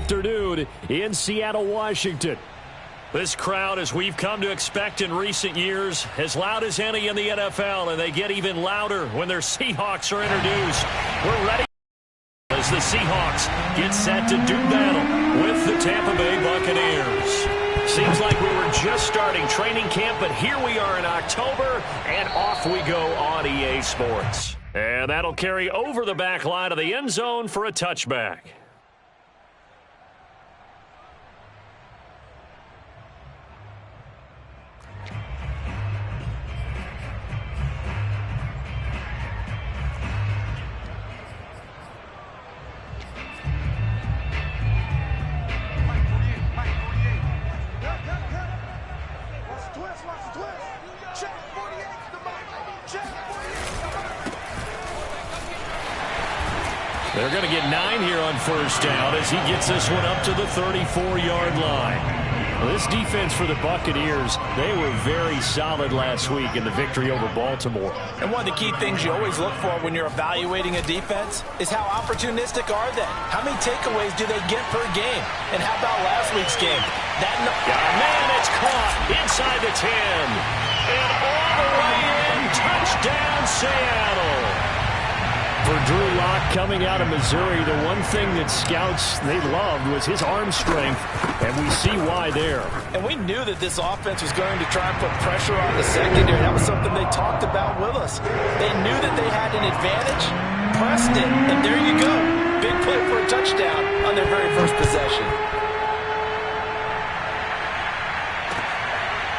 afternoon in Seattle, Washington. This crowd, as we've come to expect in recent years, as loud as any in the NFL, and they get even louder when their Seahawks are introduced. We're ready as the Seahawks get set to do battle with the Tampa Bay Buccaneers. Seems like we were just starting training camp, but here we are in October, and off we go on EA Sports. And that'll carry over the back line of the end zone for a touchback. They're going to get 9 here on first down as he gets this one up to the 34-yard line. Well, this defense for the Buccaneers, they were very solid last week in the victory over Baltimore. And one of the key things you always look for when you're evaluating a defense is how opportunistic are they? How many takeaways do they get per game? And how about last week's game? Man, it's caught inside the 10. And all the way in, touchdown Seattle. For Drew Lock coming out of Missouri, the one thing that scouts they loved was his arm strength, and we see why there. And we knew that this offense was going to try and put pressure on the secondary. That was something they talked about with us. They knew that they had an advantage, pressed it, and there you go. Big play for a touchdown on their very first possession.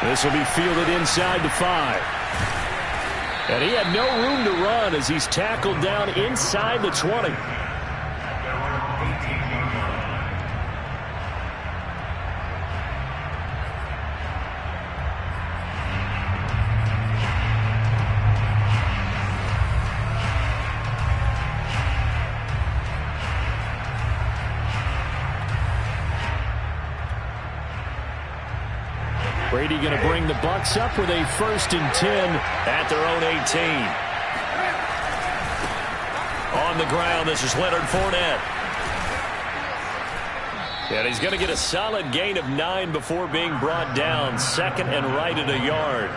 This will be fielded inside the 5. And he had no room to run as he's tackled down inside the 20. Brady going to bring the Bucs up with a 1st and 10 at their own 18. On the ground, this is Leonard Fournette. And he's going to get a solid gain of 9 before being brought down. 2nd and right at a yard.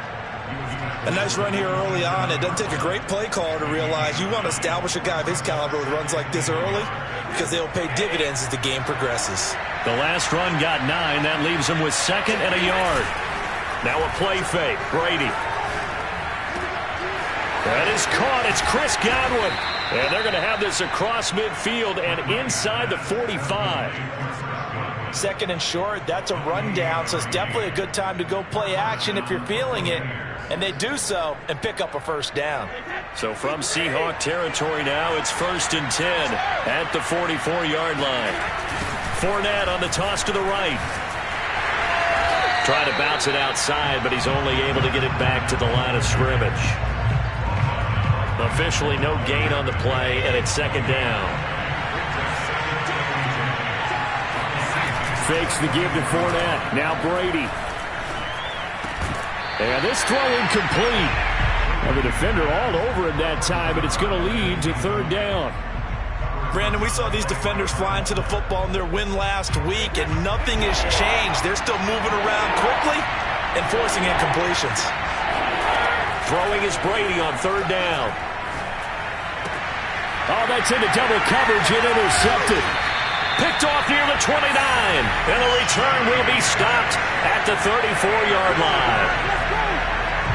A nice run here early on. It doesn't take a great play caller to realize you want to establish a guy of his caliber with runs like this early because they'll pay dividends as the game progresses. The last run got 9. That leaves him with 2nd and a yard. Now a play fake. Brady. That is caught. It's Chris Godwin. And they're going to have this across midfield and inside the 45. 2nd and short. That's a rundown, so it's definitely a good time to go play action if you're feeling it. And they do so and pick up a 1st down. So from Seahawk territory now, it's 1st and 10 at the 44-yard line. Fournette on the toss to the right. Trying to bounce it outside, but he's only able to get it back to the line of scrimmage. Officially no gain on the play, and it's 2nd down. Fakes the give to Fournette. Now Brady. And this throw incomplete. Well, the defender all over him that time, but it's going to lead to 3rd down. Brandon, we saw these defenders flying to the football in their win last week, and nothing has changed. They're still moving around quickly and forcing incompletions. Throwing is Brady on 3rd down. Oh, that's into double coverage and intercepted. Picked off near the 29, and the return will be stopped at the 34-yard line.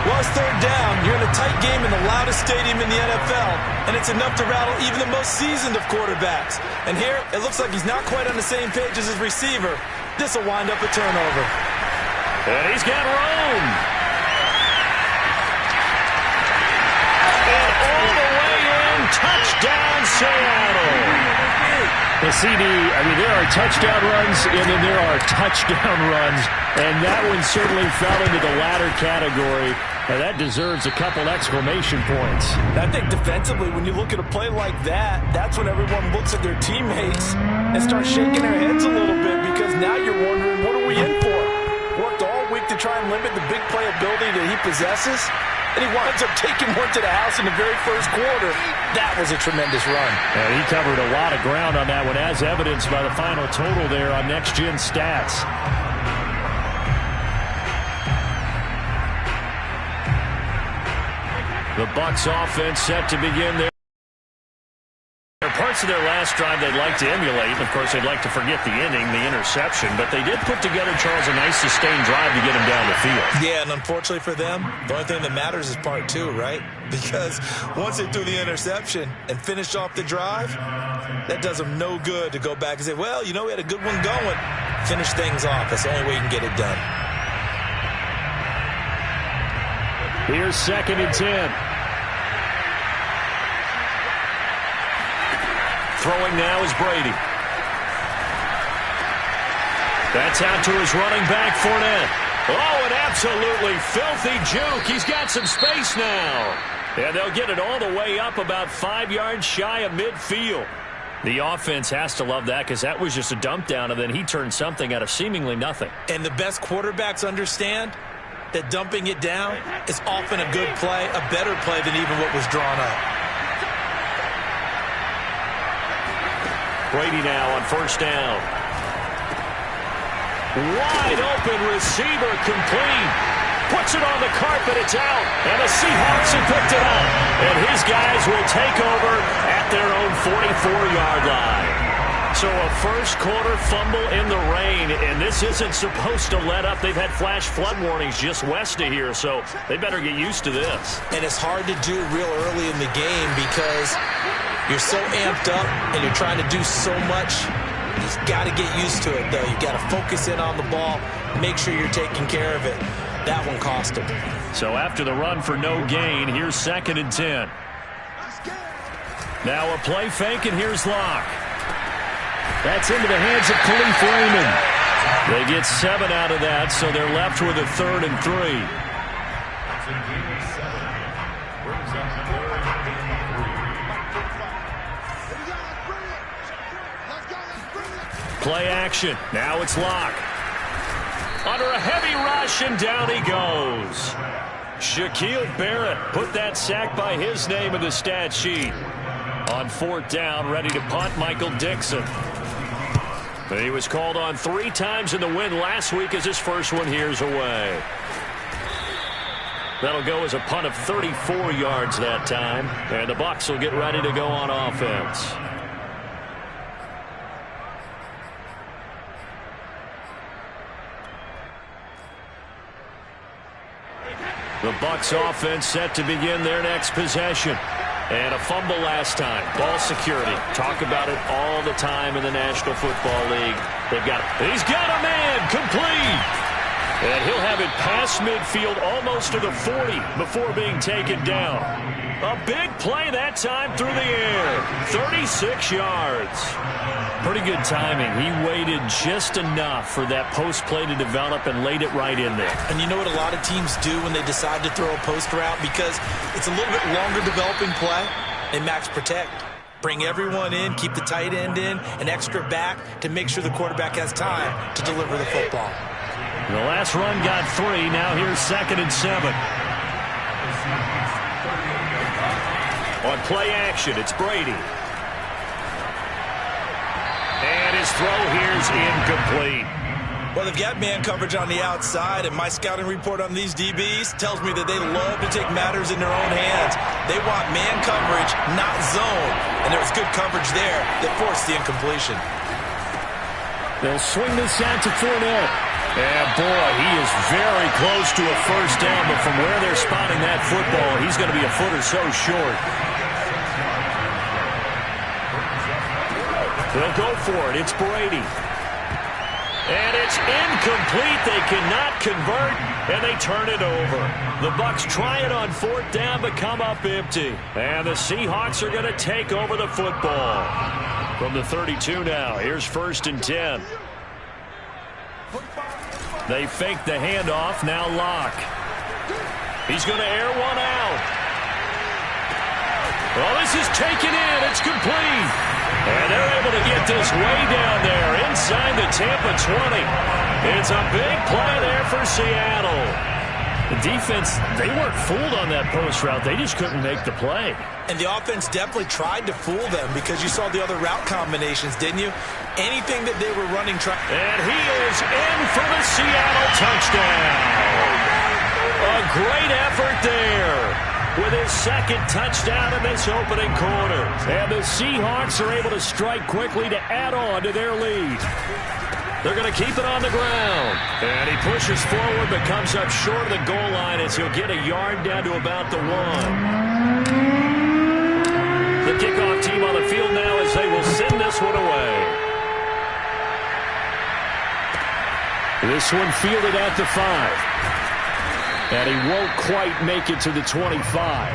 Well, it's 3rd down. You're in a tight game in the loudest stadium in the NFL, and it's enough to rattle even the most seasoned of quarterbacks. And here, it looks like he's not quite on the same page as his receiver. This will wind up a turnover. And he's got room. And all the way in, touchdown Seattle. The CD, there are touchdown runs, and then there are touchdown runs, and that one certainly fell into the latter category, and that deserves a couple exclamation points. I think defensively, when you look at a play like that, that's when everyone looks at their teammates and starts shaking their heads a little bit, because now you're wondering, what are we in for? Worked all week to try and limit the big play ability that he possesses, and he winds up taking one to the house in the very first quarter. That was a tremendous run. And he covered a lot of ground on that one, as evidenced by the final total there on Next Gen Stats. The Bucs offense set to begin their parts of their last drive they'd like to emulate. Of course, they'd like to forget the inning, the interception, but they did put together, Charles, a nice sustained drive to get him down the field. Yeah, and unfortunately for them, the only thing that matters is part two, right? Because once they threw the interception and finished off the drive, that does them no good to go back and say, well, you know, we had a good one going. Finish things off. That's the only way you can get it done. Here's 2nd and 10. Throwing now is Brady. That's out to his running back, Fournette. Oh, an absolutely filthy juke. He's got some space now. And they'll get it all the way up about 5 yards shy of midfield. The offense has to love that because that was just a dump down, and then he turned something out of seemingly nothing. And the best quarterbacks understand that dumping it down is often a good play, a better play than even what was drawn up. Brady now on 1st down. Wide open receiver, complete. Puts it on the carpet, it's out. And the Seahawks have picked it up. And his guys will take over at their own 44-yard line. So a first quarter fumble in the rain, and this isn't supposed to let up. They've had flash flood warnings just west of here, so they better get used to this. And it's hard to do real early in the game because you're so amped up and you're trying to do so much. You've got to get used to it, though. You've got to focus in on the ball, make sure you're taking care of it. That one cost him. So after the run for no gain, here's 2nd and 10. Now a play fake, and here's Locke. That's into the hands of Khalif Raymond. They get 7 out of that, so they're left with a 3rd and 3. Play action. Now it's Locke. Under a heavy rush, and down he goes. Shaquille Barrett put that sack by his name in the stat sheet. On 4th down, ready to punt, Michael Dixon. He was called on 3 times in the win last week as his first one here's away. That'll go as a punt of 34 yards that time. And the Bucs will get ready to go on offense. The Bucs offense set to begin their next possession. And a fumble last time. Ball security. Talk about it all the time in the National Football League. He's got a man. Complete. And he'll have it past midfield almost to the 40 before being taken down. A big play that time through the air. 36 yards. Pretty good timing. He waited just enough for that post play to develop and laid it right in there. And you know what a lot of teams do when they decide to throw a post route? Because it's a little bit longer developing play. They max protect. Bring everyone in, keep the tight end in, an extra back to make sure the quarterback has time to deliver the football. The last run got 3. Now here's 2nd and 7. On play action, it's Brady. And his throw here's incomplete. Well, they've got man coverage on the outside, and my scouting report on these DBs tells me that they love to take matters in their own hands. They want man coverage, not zone. And there was good coverage there that forced the incompletion. They'll swing this out to Fournette. And, boy, he is very close to a first down, but from where they're spotting that football, he's going to be a foot or so short. They'll go for it. It's Brady. And it's incomplete. They cannot convert, and they turn it over. The Bucs try it on 4th down, but come up empty. And the Seahawks are going to take over the football. From the 32 now, here's 1st and 10. They fake the handoff. Now Locke. He's going to air one out. Well, this is taken in. It's complete. And they're able to get this way down there inside the Tampa 20. It's a big play there for Seattle. The defense, they weren't fooled on that post route. They just couldn't make the play. And the offense definitely tried to fool them because you saw the other route combinations, didn't you? Anything that they were running. And he is in for the Seattle touchdown. A great effort there with his second touchdown in this opening quarter. And the Seahawks are able to strike quickly to add on to their lead. They're going to keep it on the ground. And he pushes forward but comes up short of the goal line as he'll get a yard down to about the 1. The kickoff team on the field now as they will send this one away. This one fielded at the 5. And he won't quite make it to the 25.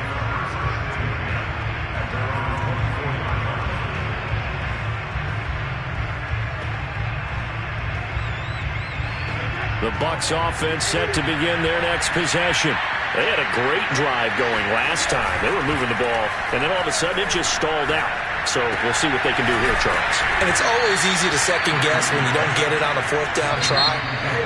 The Bucs offense set to begin their next possession. They had a great drive going last time. They were moving the ball, and then all of a sudden it just stalled out. So we'll see what they can do here, Charles. And it's always easy to second guess when you don't get it on a 4th down try.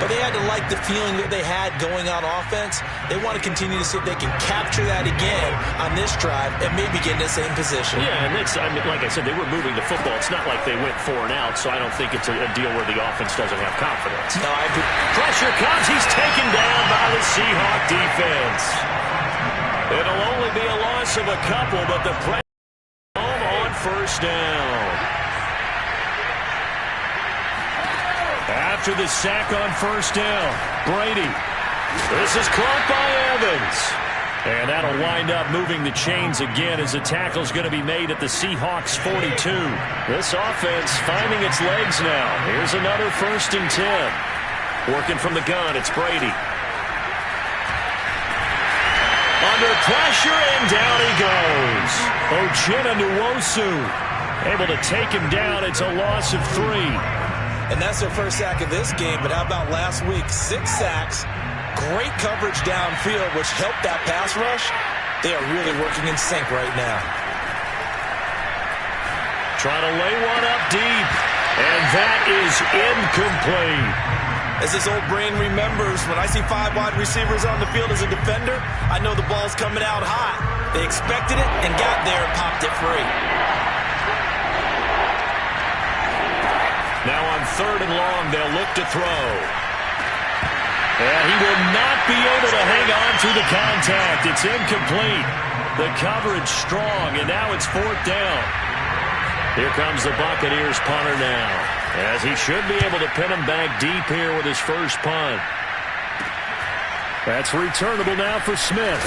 But they had to like the feeling that they had going on offense. They want to continue to see if they can capture that again on this drive and maybe get in the same position. Yeah, and it's, I mean, like I said, they were moving the football. It's not like they went 4 and out, so I don't think it's a deal where the offense doesn't have confidence. No, I agree. Pressure comes. He's taken down by the Seahawk defense. It'll only be a loss of a couple, but the pressure home on 1st down. After the sack on 1st down, Brady. This is caught by Evans. And that'll wind up moving the chains again as the tackle's going to be made at the Seahawks 42. This offense finding its legs now. Here's another 1st and 10. Working from the gun, it's Brady. Under pressure, and down he goes. Uchenna Nwosu able to take him down. It's a loss of 3. And that's their first sack of this game, but how about last week? 6 sacks, great coverage downfield, which helped that pass rush. They are really working in sync right now. Trying to lay one up deep, and that is incomplete. As his old brain remembers, when I see 5 wide receivers on the field as a defender, I know the ball's coming out hot. They expected it and got there and popped it free. Now on 3rd and long, they'll look to throw. And he will not be able to hang on to the contact. It's incomplete. The coverage strong, and now it's 4th down. Here comes the Buccaneers punter now, as he should be able to pin him back deep here with his first punt. That's returnable now for Smith.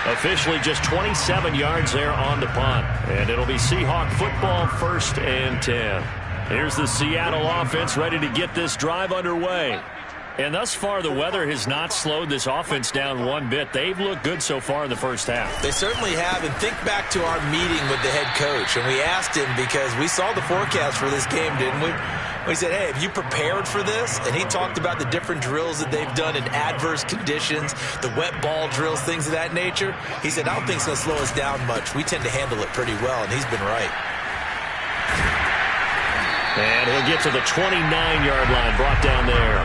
Officially just 27 yards there on the punt. And it'll be Seahawk football 1st and 10. Here's the Seattle offense ready to get this drive underway. And thus far, the weather has not slowed this offense down one bit. They've looked good so far in the first half. They certainly have. And think back to our meeting with the head coach. And we asked him because we saw the forecast for this game, didn't we? We said, hey, have you prepared for this? And he talked about the different drills that they've done in adverse conditions, the wet ball drills, things of that nature. He said, I don't think it's going to slow us down much. We tend to handle it pretty well, and he's been right. And he'll get to the 29-yard line, brought down there.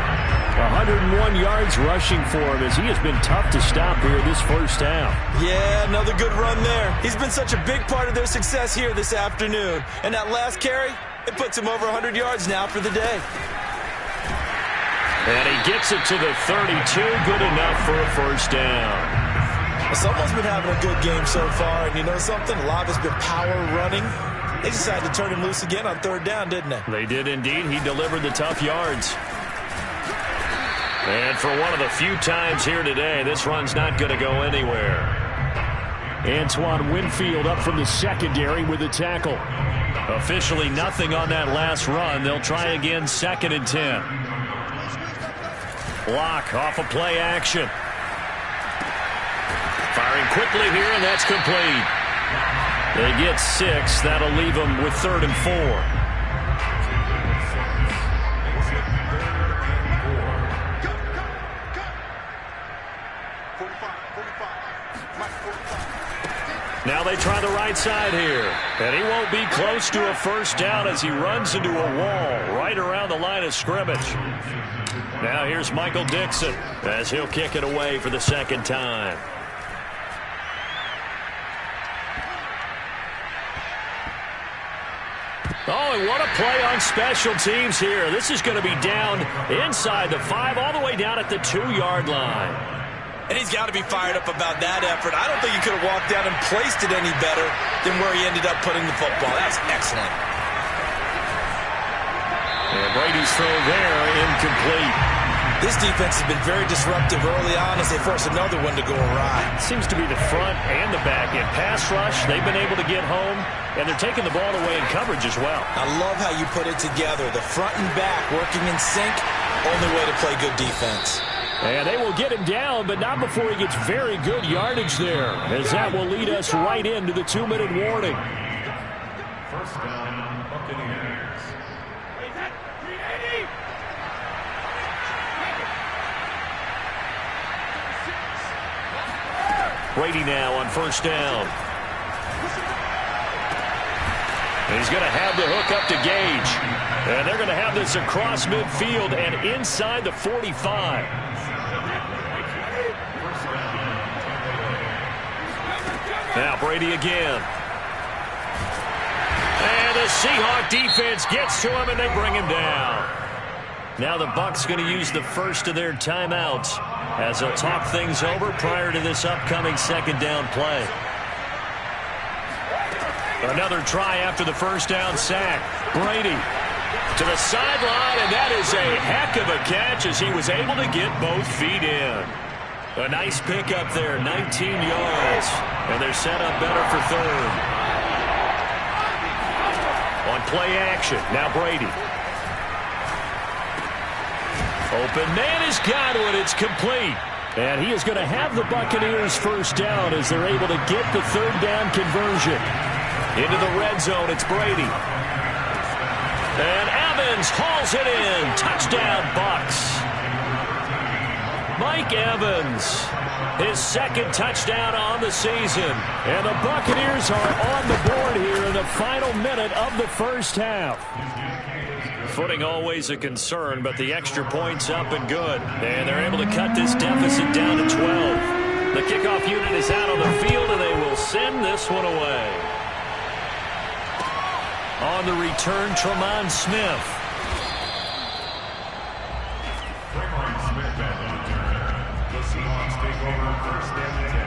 101 yards rushing for him as he has been tough to stop here this first half. Yeah, another good run there. He's been such a big part of their success here this afternoon. And that last carry, it puts him over 100 yards now for the day. And he gets it to the 32. Good enough for a first down. Well, someone's been having a good game so far. And you know something? A lot has been power running. They decided to turn him loose again on 3rd down, didn't they? They did indeed. He delivered the tough yards. And for one of the few times here today, this run's not going to go anywhere. Antoine Winfield up from the secondary with the tackle. Officially nothing on that last run. They'll try again 2nd and 10. Block off of play action. Firing quickly here, and that's complete. They get 6. That'll leave them with 3rd and 4. Now they try the right side here. And he won't be close to a first down as he runs into a wall right around the line of scrimmage. Now here's Michael Dixon as he'll kick it away for the second time. Oh, and what a play on special teams here. This is going to be down inside the 5, all the way down at the 2-yard line. And he's got to be fired up about that effort. I don't think he could have walked down and placed it any better than where he ended up putting the football. That's excellent. And Brady's throw there, incomplete. This defense has been very disruptive early on as they force another one to go awry. Seems to be the front and the back end. Pass rush, they've been able to get home, and they're taking the ball away in coverage as well. I love how you put it together. The front and back working in sync, only way to play good defense. And they will get him down, but not before he gets very good yardage there, as that will lead us right into the 2-minute warning. First down, Buccaneers. Brady now on first down. He's going to have the hook up to Gage. And they're going to have this across midfield and inside the 45. Now Brady again. And the Seahawk defense gets to him and they bring him down. Now the Bucs going to use the first of their timeouts as they'll talk things over prior to this upcoming second down play. Another try after the first down sack. Brady to the sideline, and that is a heck of a catch as he was able to get both feet in. A nice pickup there, 19 yards, and they're set up better for third. On play action, now Brady. Open man is Godwin. It's complete. And he is going to have the Buccaneers first down as they're able to get the third down conversion. Into the red zone, it's Brady. And Evans hauls it in. Touchdown, Bucs. Mike Evans, his second touchdown on the season. And the Buccaneers are on the board here in the final minute of the first half. Footing always a concern, but the extra point's up and good. And they're able to cut this deficit down to 12. The kickoff unit is out on the field, and they will send this one away. On the return, Tremont Smith. Tremont Smith at the return. The Seahawks take over first down and 10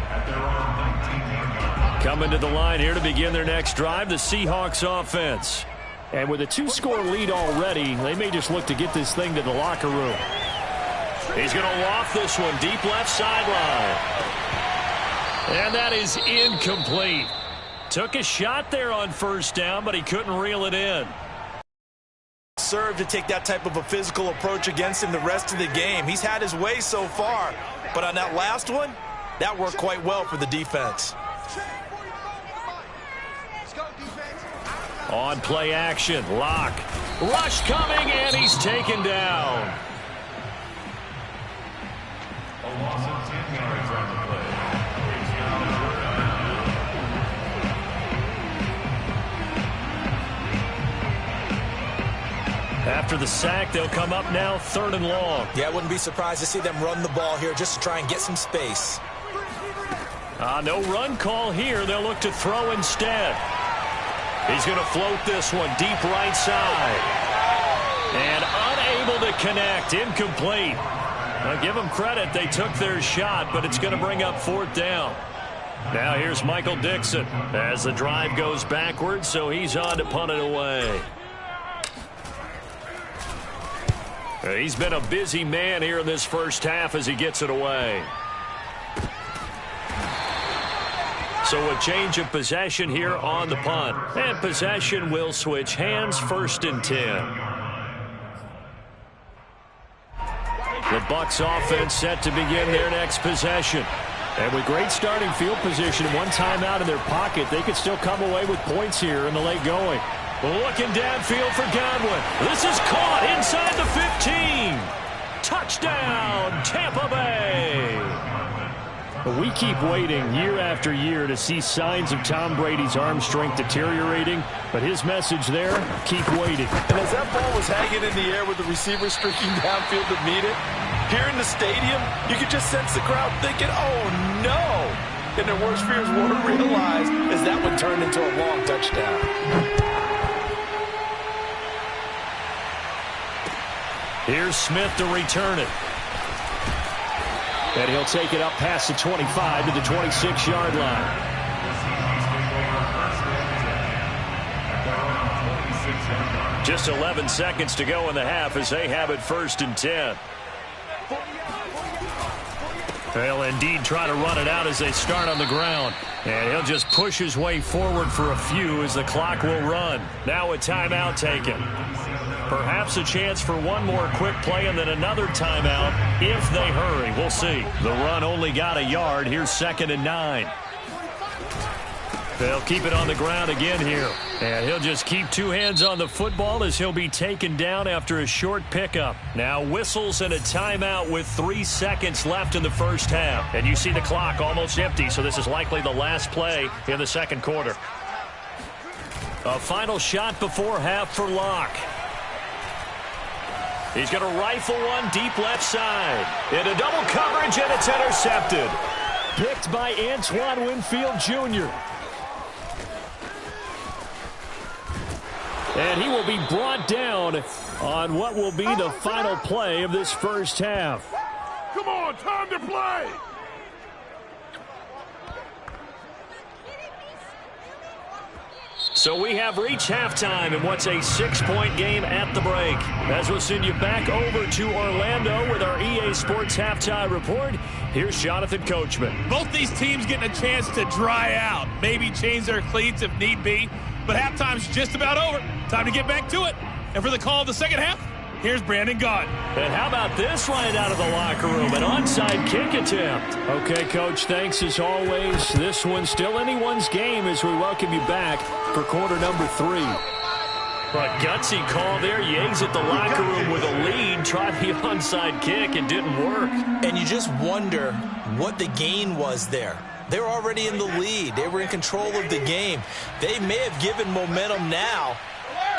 at their own 19-yard line. Coming to the line here to begin their next drive, the Seahawks offense. And with a 2-score lead already, they may just look to get this thing to the locker room. He's going to loft this one deep left sideline. And that is incomplete. Took a shot there on first down, but he couldn't reel it in. Serve to take that type of a physical approach against him the rest of the game. He's had his way so far, but on that last one, that worked quite well for the defense. On play action, Locke. Rush coming, and he's taken down. A loss of 10 yards on the play. After the sack, they'll come up now 3rd and long. Yeah, I wouldn't be surprised to see them run the ball here just to try and get some space. No run call here. They'll look to throw instead. He's going to float this one deep right side. And unable to connect. Incomplete. Now give them credit. They took their shot, but it's going to bring up 4th down. Now here's Michael Dixon as the drive goes backwards, so he's on to punt it away. He's been a busy man here in this first half as he gets it away. So a change of possession here on the punt. And possession will switch hands, 1st and 10. The Bucs offense set to begin their next possession. And with great starting field position, one timeout in their pocket, they could still come away with points here in the late going. Looking downfield for Godwin. This is caught inside the 15. Touchdown, Tampa Bay. But we keep waiting year after year to see signs of Tom Brady's arm strength deteriorating. But his message there, keep waiting. And as that ball was hanging in the air with the receiver streaking downfield to meet it, here in the stadium, you could just sense the crowd thinking, oh no! And their worst fears weren't realized as that one turned into a long touchdown. Here's Smith to return it. And he'll take it up past the 25 to the 26-yard line. Just 11 seconds to go in the half as they have it 1st and 10. They'll indeed try to run it out as they start on the ground. And he'll just push his way forward for a few as the clock will run. Now a timeout taken. Perhaps a chance for one more quick play and then another timeout if they hurry. We'll see. The run only got a yard. Here's 2nd and 9. They'll keep it on the ground again here. And he'll just keep two hands on the football as he'll be taken down after a short pickup. Now whistles and a timeout with 3 seconds left in the first half. And you see the clock almost empty, so this is likely the last play in the second quarter. A final shot before half for Locke. He's going to rifle one deep left side. Into double coverage, and it's intercepted. Picked by Antoine Winfield Jr. And he will be brought down on what will be the final play of this first half. Come on, time to play! So we have reached halftime in what's a 6-point game at the break. As we'll send you back over to Orlando with our EA Sports Halftime Report, here's Jonathan Coachman. Both these teams getting a chance to dry out, maybe change their cleats if need be. But halftime's just about over. Time to get back to it. And for the call of the second half, here's Brandon Gaudin. And how about this right out of the locker room? An onside kick attempt. Okay, Coach, thanks as always. This one's still anyone's game as we welcome you back for quarter number 3. But gutsy call there. You exit the locker room with a lead. Tried the onside kick. It didn't work. And you just wonder what the gain was there. They were already in the lead. They were in control of the game. They may have given momentum now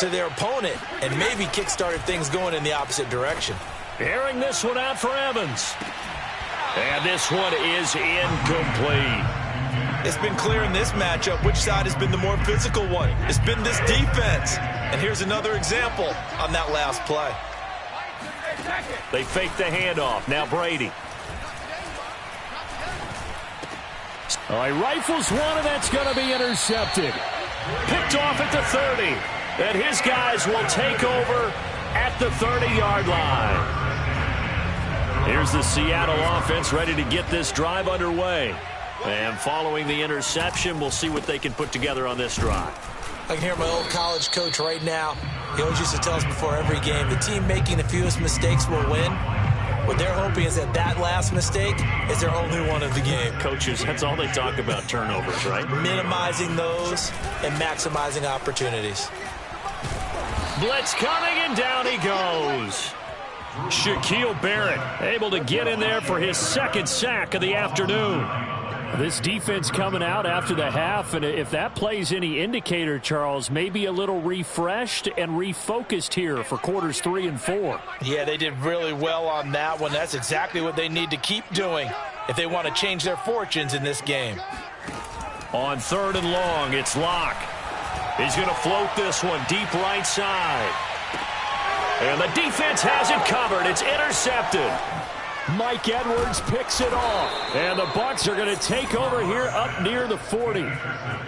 to their opponent and maybe kick-started things going in the opposite direction. Airing this one out for Evans. And this one is incomplete. It's been clear in this matchup which side has been the more physical one. It's been this defense. And here's another example on that last play. They fake the handoff. Now Brady. Oh, he rifles one, and that's going to be intercepted. Picked off at the 30. And his guys will take over at the 30-yard line. Here's the Seattle offense ready to get this drive underway. And following the interception, we'll see what they can put together on this drive. I can hear my old college coach right now. He always used to tell us before every game, the team making the fewest mistakes will win. What they're hoping is that last mistake is their only one of the game. Coaches, that's all they talk about, turnovers, right? Minimizing those and maximizing opportunities. Blitz coming, and down he goes. Shaquille Barrett able to get in there for his second sack of the afternoon. This defense coming out after the half, and if that plays any indicator, Charles, maybe a little refreshed and refocused here for quarters 3 and 4. Yeah, they did really well on that one. That's exactly what they need to keep doing if they want to change their fortunes in this game. On 3rd and long, it's Locke. He's going to float this one deep right side. And the defense has it covered. It's intercepted. Mike Edwards picks it off. And the Bucs are going to take over here up near the 40.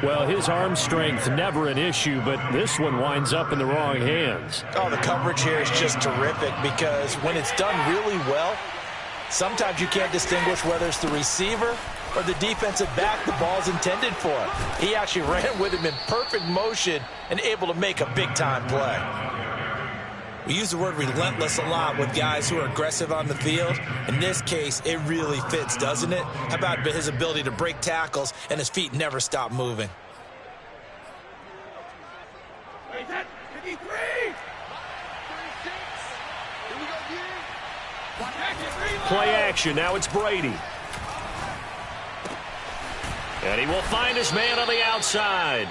Well, his arm strength never an issue, but this one winds up in the wrong hands. Oh, the coverage here is just terrific because when it's done really well, sometimes you can't distinguish whether it's the receiver or the defensive back the ball's intended for. He actually ran with him in perfect motion and able to make a big-time play. We use the word relentless a lot with guys who are aggressive on the field. In this case, it really fits, doesn't it? How about his ability to break tackles and his feet never stop moving? Play action. Now it's Brady. And he will find his man on the outside.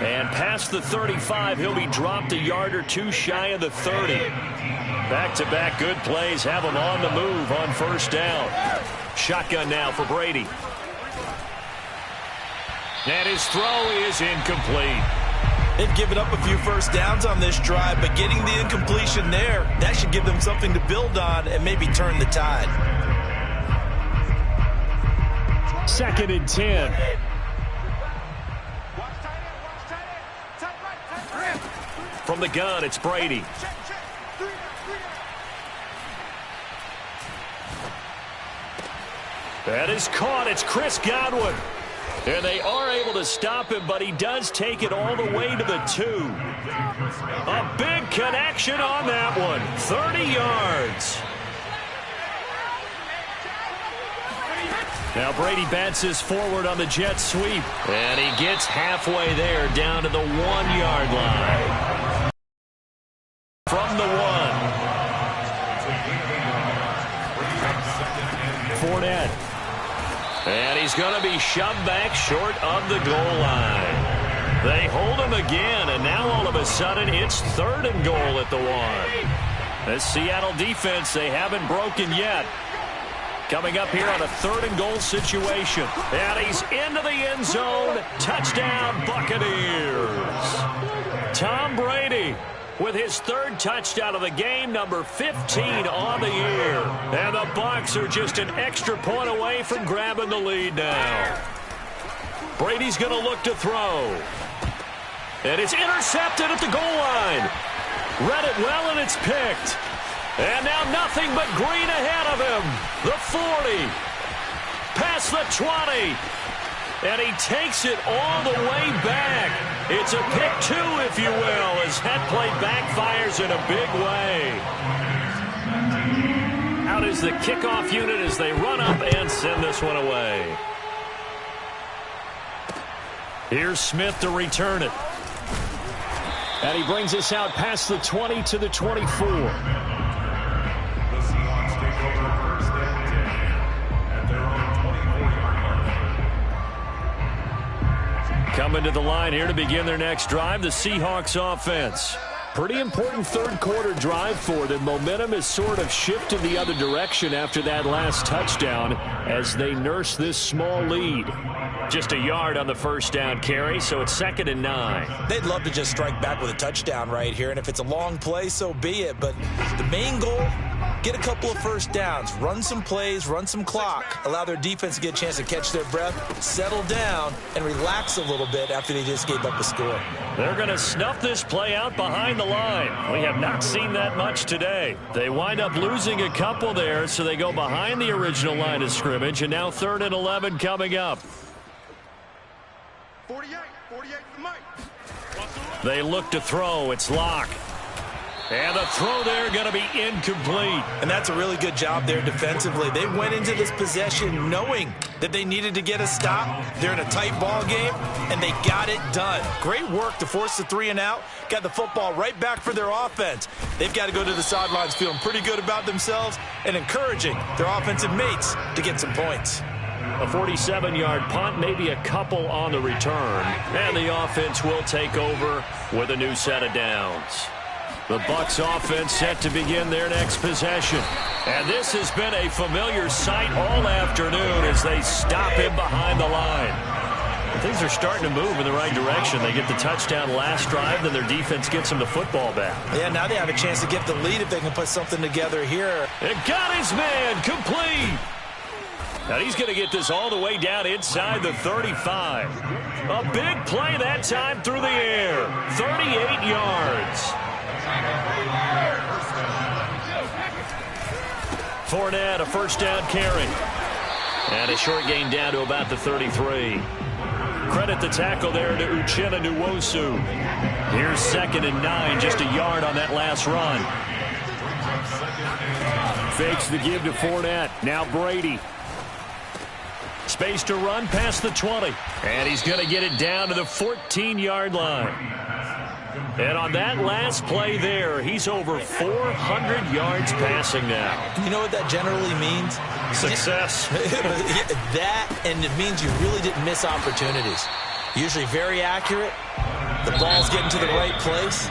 And past the 35, he'll be dropped a yard or two shy of the 30. Back-to-back good plays have him on the move on first down. Shotgun now for Brady. And his throw is incomplete. They've given up a few first downs on this drive, but getting the incompletion there, that should give them something to build on and maybe turn the tide. 2nd and 10. From the gun, it's Brady. That is caught. It's Chris Godwin. And they are able to stop him, but he does take it all the way to the 2. A big connection on that one. 30 yards. Now Brady bats his forward on the jet sweep. And he gets halfway there down to the 1-yard line. From the 1. Fournette. And he's going to be shoved back short of the goal line. They hold him again, and now all of a sudden it's 3rd and goal at the 1. The Seattle defense, they haven't broken yet. Coming up here on a 3rd and goal situation. And he's into the end zone. Touchdown, Buccaneers. Tom Brady with his 3rd touchdown of the game, number 15 on the year. And the Bucs are just an extra point away from grabbing the lead now. Brady's going to look to throw. And it's intercepted at the goal line. Read it well, and it's picked. And now nothing but green ahead of him. The 40. Past the 20. And he takes it all the way back. It's a pick 2, if you will, as that play backfires in a big way. Out is the kickoff unit as they run up and send this one away. Here's Smith to return it. And he brings us out past the 20 to the 24. Coming to the line here to begin their next drive, the Seahawks offense. Pretty important 3rd quarter drive for them. Momentum has sort of shifted the other direction after that last touchdown as they nurse this small lead. Just a yard on the first down carry, so it's 2nd and 9. They'd love to just strike back with a touchdown right here, and if it's a long play, so be it. But the main goal, get a couple of first downs, run some plays, run some clock, allow their defense to get a chance to catch their breath, settle down, and relax a little bit after they just gave up a score. They're going to snuff this play out behind the line. We have not seen that much today. They wind up losing a couple there, so they go behind the original line of scrimmage, and now 3rd and 11 coming up. 48 for Mike. They look to throw. It's Locke. And the throw there going to be incomplete. And that's a really good job there defensively. They went into this possession knowing that they needed to get a stop. They're in a tight ball game, and they got it done. Great work to force the 3 and out. Got the football right back for their offense. They've got to go to the sidelines feeling pretty good about themselves and encouraging their offensive mates to get some points. A 47-yard punt, maybe a couple on the return. And the offense will take over with a new set of downs. The Bucs offense set to begin their next possession. And this has been a familiar sight all afternoon as they stop him behind the line. Things are starting to move in the right direction. They get the touchdown last drive, then their defense gets them the football back. Yeah, now they have a chance to get the lead if they can put something together here. And got his man complete. Now he's going to get this all the way down inside the 35. A big play that time through the air. 38 yards. Fournette, a first down carry. And a short gain down to about the 33. Credit the tackle there to Uchenna Nwosu. Here's 2nd and 9, just a yard on that last run. Fakes the give to Fournette. Now Brady. Space to run past the 20. And he's going to get it down to the 14-yard line. And on that last play there, he's over 400 yards passing now. You know what that generally means? Success. That, and it means you really didn't miss opportunities. Usually very accurate. The ball's getting to the right place.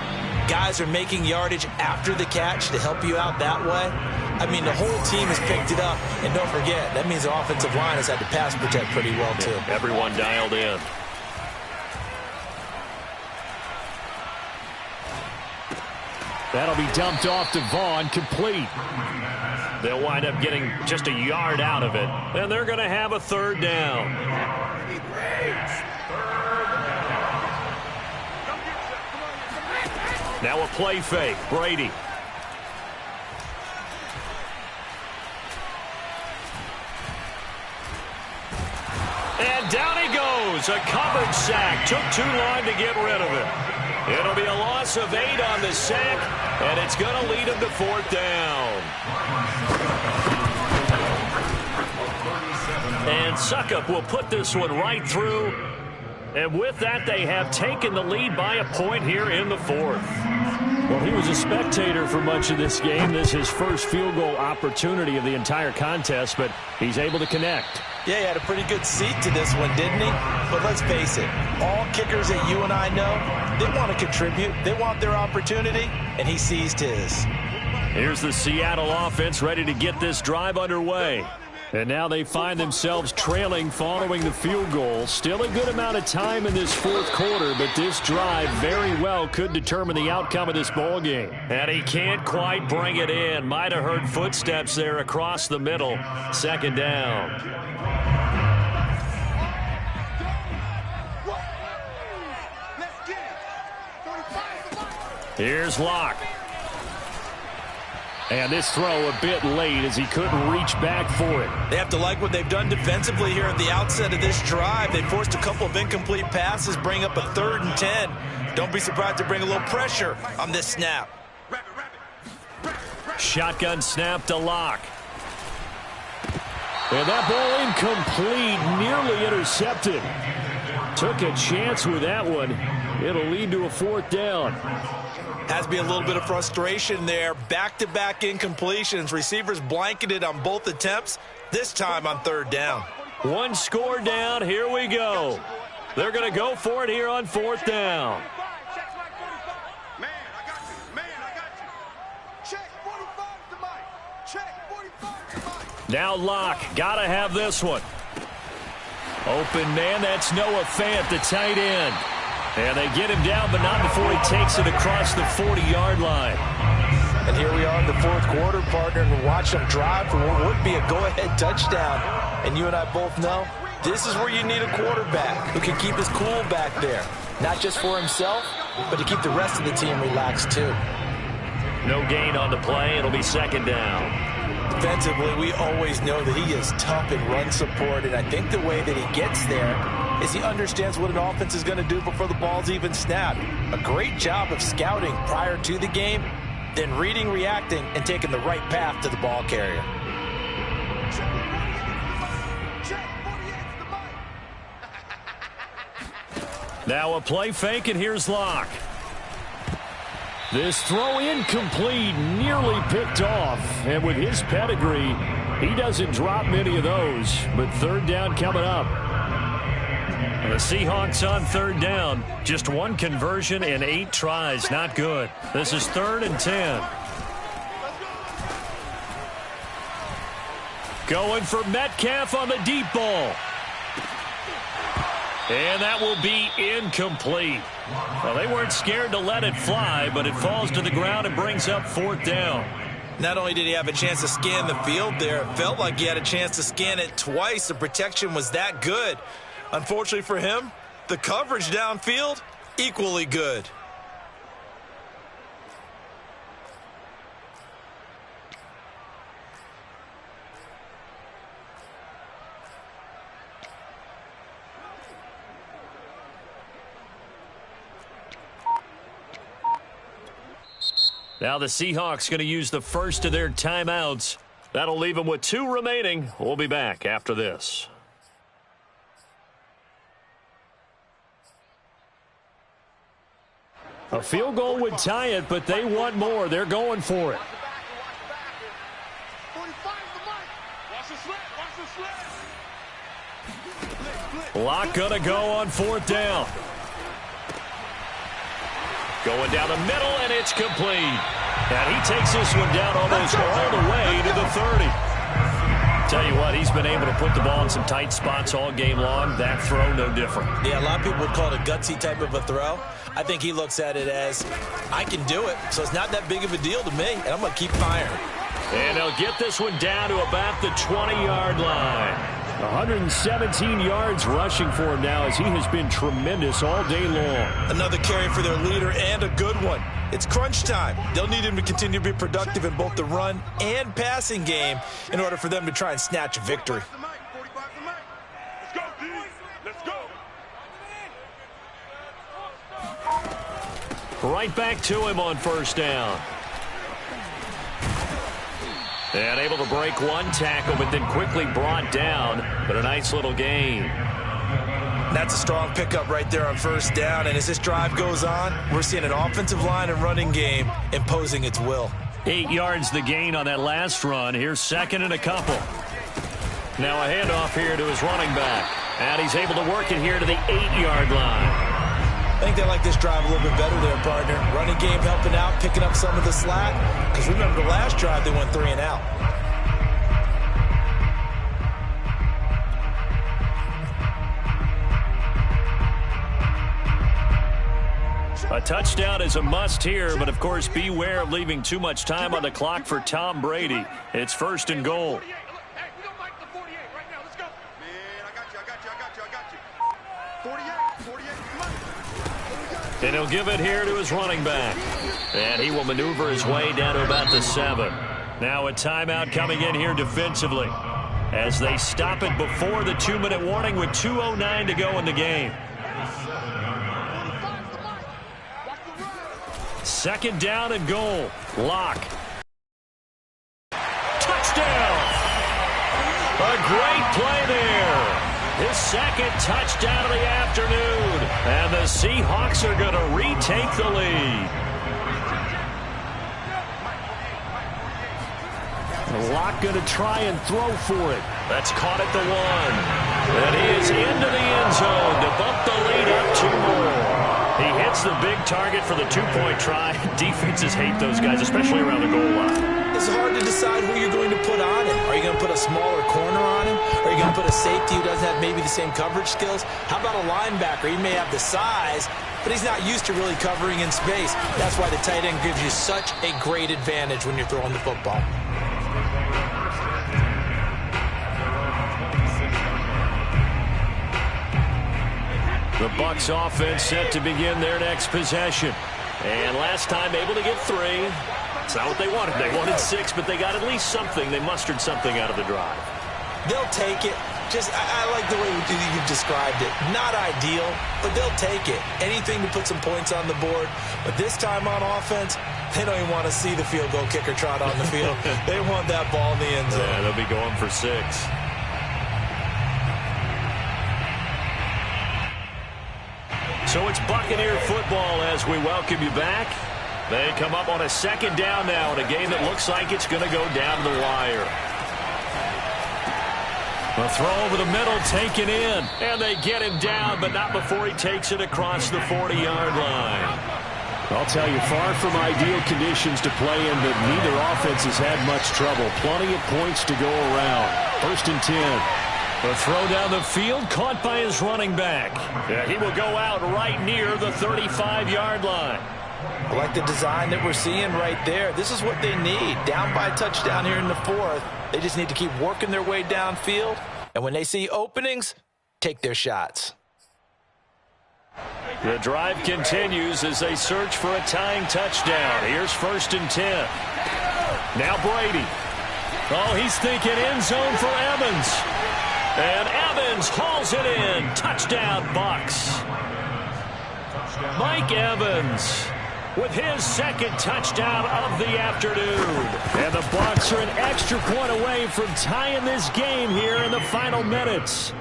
Guys are making yardage after the catch to help you out that way. I mean, the whole team has picked it up. And don't forget, that means the offensive line has had to pass protect pretty well, too. Everyone dialed in. That'll be dumped off to Vaughn, complete. They'll wind up getting just a yard out of it. And they're going to have a third down. Now a play fake, Brady. And down he goes. A coverage sack. Took too long to get rid of it. It'll be a loss of 8 on the sack, and it's going to lead him to fourth down. And Suckup will put this one right through. And with that, they have taken the lead by a point here in the fourth. Well, he was a spectator for much of this game. This is his first field goal opportunity of the entire contest, but he's able to connect. Yeah, he had a pretty good seat to this one, didn't he? But let's face it, all kickers that you and I know, they want to contribute. They want their opportunity, and he seized his. Here's the Seattle offense ready to get this drive underway. And now they find themselves trailing following the field goal. Still a good amount of time in this fourth quarter, but this drive very well could determine the outcome of this ball game. And he can't quite bring it in. Might have heard footsteps there across the middle. Second down. Here's Locke. And this throw a bit late as he couldn't reach back for it. They have to like what they've done defensively here at the outset of this drive. They forced a couple of incomplete passes, bring up a 3rd and 10. Don't be surprised to bring a little pressure on this snap. Shotgun snap to Locke. And that ball incomplete, nearly intercepted. Took a chance with that one. It'll lead to a fourth down. Has to be a little bit of frustration there. Back-to-back incompletions. Receivers blanketed on both attempts, this time on 3rd down. One score down. Here we go. They're going to go for it here on 4th down. Now Locke. Got to have this one. Open man. That's Noah Fant, the tight end. And they get him down, but not before he takes it across the 40-yard line. And here we are in the fourth quarter, partner, and watch them drive for what would be a go-ahead touchdown. And you and I both know this is where you need a quarterback who can keep his cool back there. Not just for himself, but to keep the rest of the team relaxed too. No gain on the play. It'll be second down. Defensively, we always know that he is tough in run support, and I think the way that he gets there is he understands what an offense is going to do before the ball's even snapped. A great job of scouting prior to the game, then reading, reacting, and taking the right path to the ball carrier. Now a play fake, and here's Locke. This throw incomplete, nearly picked off. And with his pedigree, he doesn't drop many of those. But 3rd down coming up. And the Seahawks on 3rd down. Just one conversion and 8 tries. Not good. This is 3rd and 10. Going for Metcalf on the deep ball. And that will be incomplete. Well, they weren't scared to let it fly, but it falls to the ground and brings up 4th down. Not only did he have a chance to scan the field there, it felt like he had a chance to scan it twice. The protection was that good. Unfortunately for him, the coverage downfield, equally good. Now the Seahawks going to use the first of their timeouts. That'll leave them with 2 remaining. We'll be back after this. A field goal would tie it, but they want more. They're going for it. Locke gonna go on 4th down. Going down the middle, and it's complete. And he takes this one down almost all the way to the 30. Tell you what, he's been able to put the ball in some tight spots all game long. That throw, no different. Yeah, a lot of people would call it a gutsy type of a throw. I think he looks at it as, I can do it, so it's not that big of a deal to me, and I'm going to keep firing. And he'll get this one down to about the 20-yard line. 117 yards rushing for him now as he has been tremendous all day long. Another carry for their leader and a good one. It's crunch time. They'll need him to continue to be productive in both the run and passing game in order for them to try and snatch a victory. Right back to him on 1st down. And able to break one tackle, but then quickly brought down. But a nice little gain. That's a strong pickup right there on 1st down. And as this drive goes on, we're seeing an offensive line and running game imposing its will. 8 yards the gain on that last run. Here's 2nd and a couple. Now a handoff here to his running back. And he's able to work it here to the 8-yard line. I think they like this drive a little bit better there, partner. Running game helping out, picking up some of the slack. Because remember, the last drive, they went 3 and out. A touchdown is a must here, but of course, beware of leaving too much time on the clock for Tom Brady. It's 1st and goal. And he'll give it here to his running back. And he will maneuver his way down to about the 7. Now a timeout coming in here defensively as they stop it before the 2-minute warning with 2:09 to go in the game. 2nd down and goal. Locke. Touchdown! A great play there. His 2nd touchdown of the afternoon. And the Seahawks are going to retake the lead. Locke going to try and throw for it. That's caught at the 1. And he is into the end zone to bump the lead up 2 more. He hits the big target for the 2-point try. Defenses hate those guys, especially around the goal line. It's hard to decide who you're going to put on him. Are you going to put a smaller corner on him? Are you going to put a safety who doesn't have maybe the same coverage skills? How about a linebacker? He may have the size, but he's not used to really covering in space. That's why the tight end gives you such a great advantage when you're throwing the football. The Bucs offense set to begin their next possession. And last time able to get 3. It's not what they wanted. They wanted 6, but they got at least something. They mustered something out of the drive. They'll take it. I like the way you've described it. Not ideal, but they'll take it. Anything to put some points on the board. But this time on offense, they don't even want to see the field goal kicker trot on the field. They want that ball in the end zone. Yeah, they'll be going for 6. So it's Buccaneer football as we welcome you back. They come up on a 2nd down now in a game that looks like it's going to go down to the wire. A throw over the middle taken in, and they get him down, but not before he takes it across the 40-yard line. I'll tell you, far from ideal conditions to play in, but neither offense has had much trouble. Plenty of points to go around. 1st and 10. A throw down the field, caught by his running back. Yeah, he will go out right near the 35-yard line. I like the design that we're seeing right there. This is what they need. Down by a touchdown here in the 4th. They just need to keep working their way downfield. And when they see openings, take their shots. The drive continues as they search for a tying touchdown. Here's 1st and 10. Now Brady. Oh, he's thinking end zone for Evans. And Evans hauls it in. Touchdown, Bucs. Mike Evans with his 2nd touchdown of the afternoon. And the Bucs are an extra point away from tying this game here in the final minutes.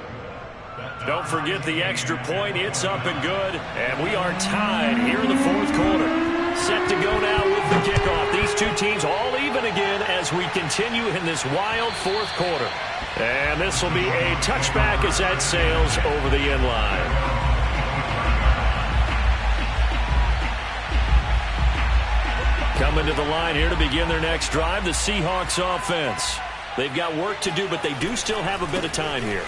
Don't forget the extra point. It's up and good. And we are tied here in the fourth quarter. Set to go now with the kickoff. These two teams all even again as we continue in this wild fourth quarter. And this will be a touchback as that sails over the end line. Coming to the line here to begin their next drive, the Seahawks offense. They've got work to do, but they do still have a bit of time here.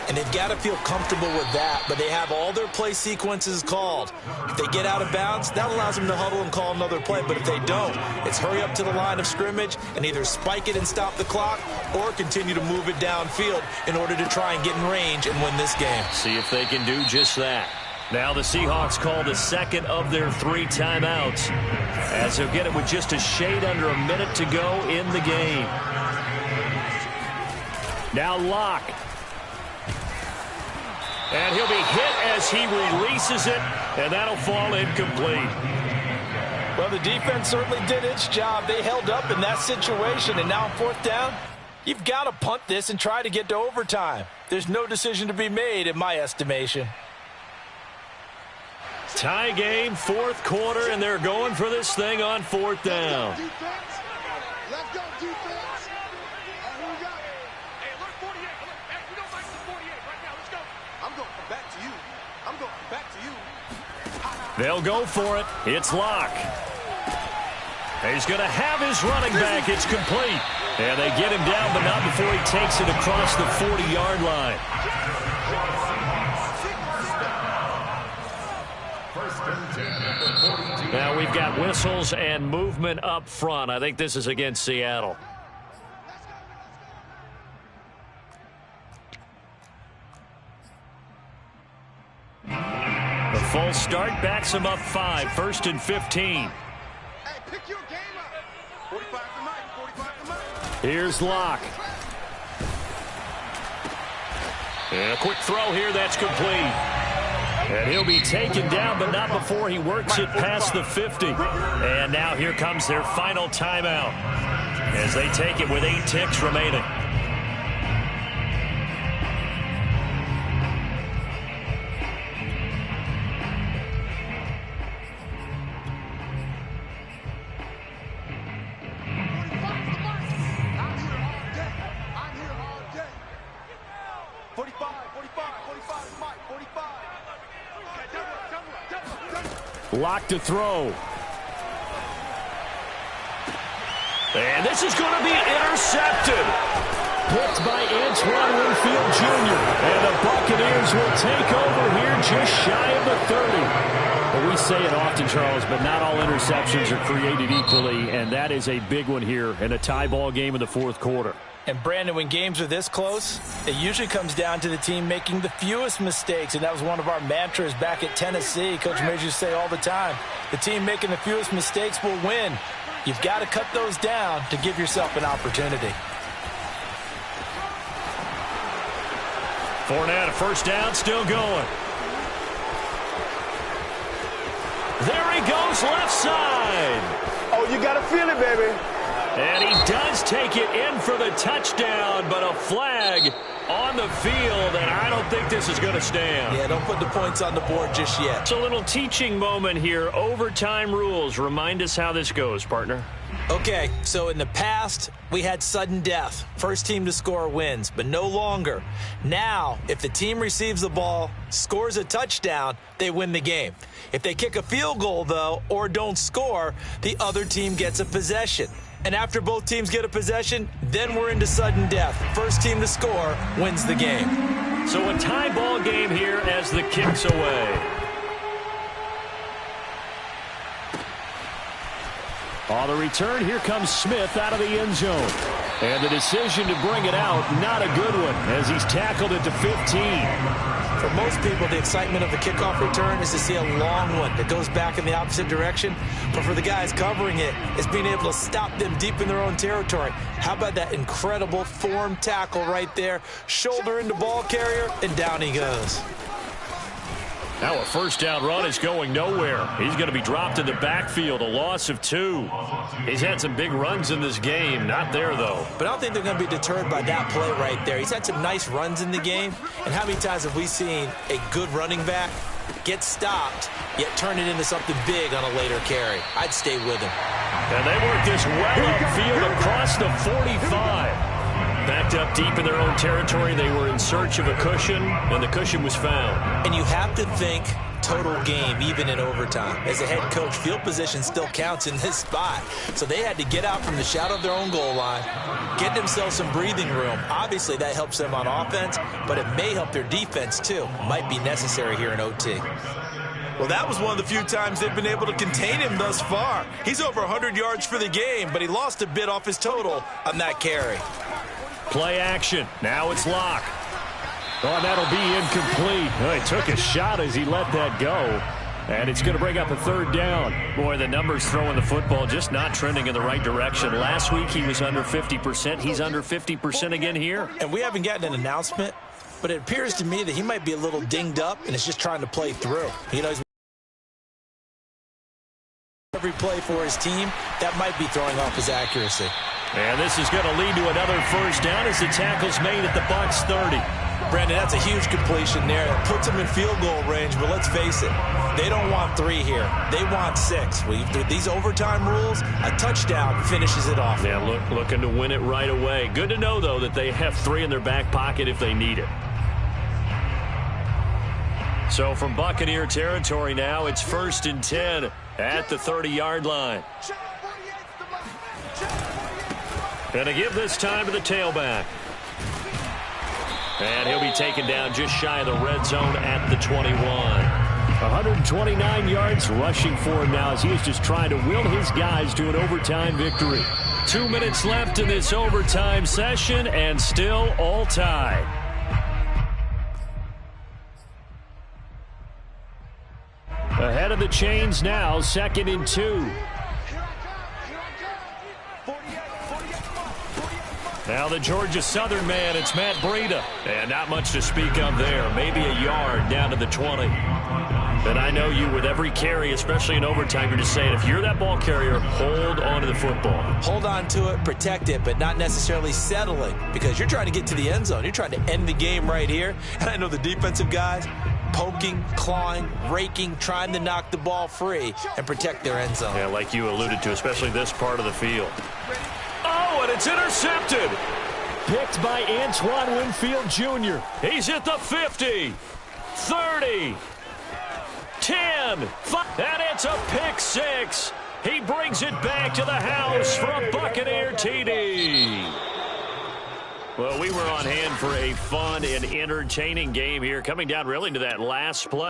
And they've got to feel comfortable with that, but they have all their play sequences called. If they get out of bounds, that allows them to huddle and call another play. But if they don't, it's hurry up to the line of scrimmage and either spike it and stop the clock or continue to move it downfield in order to try and get in range and win this game. See if they can do just that. Now the Seahawks call the second of their 3 timeouts as they'll get it with just a shade under a minute to go in the game. Now Locke. And he'll be hit as he releases it, and that'll fall incomplete. Well, the defense certainly did its job. They held up in that situation, and now on fourth down, you've got to punt this and try to get to overtime. There's no decision to be made in my estimation. Tie game, fourth quarter, and they're going for this thing on fourth down. Let's go, defense. And we got it. Hey, alert 48. Alert. Hey, we don't like the 48 right now. Let's go. I'm going back to you. I'm going back to you. They'll go for it. It's Locke. He's going to have his running back. It's complete. And they get him down, but not before he takes it across the 40-yard line. Now we've got whistles and movement up front. I think this is against Seattle. The full start backs him up 5, 1st and 15. Hey, pick your game up. 45 to Mike, 45 to Mike. Here's Locke. And a quick throw here that's complete. And he'll be taken down, but not before he works it past the 50. And now here comes their final timeout as they take it with 8 ticks remaining. Locke to throw. And this is going to be intercepted. Picked by Antoine Winfield Jr. And the Buccaneers will take over here just shy of the 30. Well, we say it often, Charles, but not all interceptions are created equally, and that is a big one here in a tie ball game in the fourth quarter. And, Brandon, when games are this close, it usually comes down to the team making the fewest mistakes, and that was one of our mantras back at Tennessee. Coach Major used to say all the time, the team making the fewest mistakes will win. You've got to cut those down to give yourself an opportunity. Fournette, a first down, still going. There he goes, left side. Oh, you got to feel it, baby. And he does take it in for the touchdown, but a flag on the field, and I don't think this is going to stand. Yeah, don't put the points on the board just yet. It's a little teaching moment here. Overtime rules. Remind us how this goes, partner. Okay, so in the past, we had sudden death. First team to score wins, but no longer. Now, if the team receives the ball, scores a touchdown, they win the game. If they kick a field goal, though, or don't score, the other team gets a possession. And after both teams get a possession, then we're into sudden death. First team to score wins the game. So a tie ball game here as the kick's away. On the return, here comes Smith out of the end zone. And the decision to bring it out, not a good one, as he's tackled it to 15. For most people, the excitement of the kickoff return is to see a long one that goes back in the opposite direction. But for the guys covering it, it's being able to stop them deep in their own territory. How about that incredible form tackle right there? Shoulder into ball carrier, and down he goes. Now a first down run is going nowhere. He's going to be dropped in the backfield, a loss of 2. He's had some big runs in this game. Not there, though. But I don't think they're going to be deterred by that play right there. He's had some nice runs in the game. And how many times have we seen a good running back get stopped, yet turn it into something big on a later carry? I'd stay with him. And they work this well upfield across the 45. Backed up deep in their own territory. They were in search of a cushion, and the cushion was found. And you have to think total game, even in overtime. As a head coach, field position still counts in this spot. So they had to get out from the shadow of their own goal line, get themselves some breathing room. Obviously, that helps them on offense, but it may help their defense, too. Might be necessary here in OT. Well, that was one of the few times they've been able to contain him thus far. He's over 100 yards for the game, but he lost a bit off his total on that carry. Play action. Now it's Locke. Oh, that'll be incomplete. Oh, he took a shot as he let that go. And it's going to bring up a third down. Boy, the numbers throwing the football just not trending in the right direction. Last week he was under 50%. He's under 50% again here. And we haven't gotten an announcement, but it appears to me that he might be a little dinged up and is just trying to play through. You know, he's every play for his team, that might be throwing off his accuracy. And this is going to lead to another first down as the tackle's made at the Bucs 30. Brandon, that's a huge completion there. That puts them in field goal range, but let's face it, they don't want 3 here. They want 6. With these overtime rules, a touchdown finishes it off. Yeah, looking to win it right away. Good to know, though, that they have 3 in their back pocket if they need it. So from Buccaneer territory now, it's 1st and 10 at the 30-yard line. Gonna give this time to the tailback. And he'll be taken down just shy of the red zone at the 21. 129 yards rushing for him now as he is just trying to will his guys to an overtime victory. 2 minutes left in this overtime session and still all tied. Ahead of the chains now, 2nd and 2. Now the Georgia Southern man, it's Matt Breida. And not much to speak of there. Maybe a yard down to the 20. And I know you, with every carry, especially in overtime, you're just saying, if you're that ball carrier, hold on to the football. Hold on to it, protect it, but not necessarily settling, because you're trying to get to the end zone. You're trying to end the game right here. And I know the defensive guys poking, clawing, raking, trying to knock the ball free and protect their end zone. Yeah, like you alluded to, especially this part of the field. Oh, and it's intercepted. Picked by Antoine Winfield Jr. He's at the 50, 30, 10, 5, and it's a pick 6. He brings it back to the house for a Buccaneer TD. Well, we were on hand for a fun and entertaining game here, coming down really to that last play.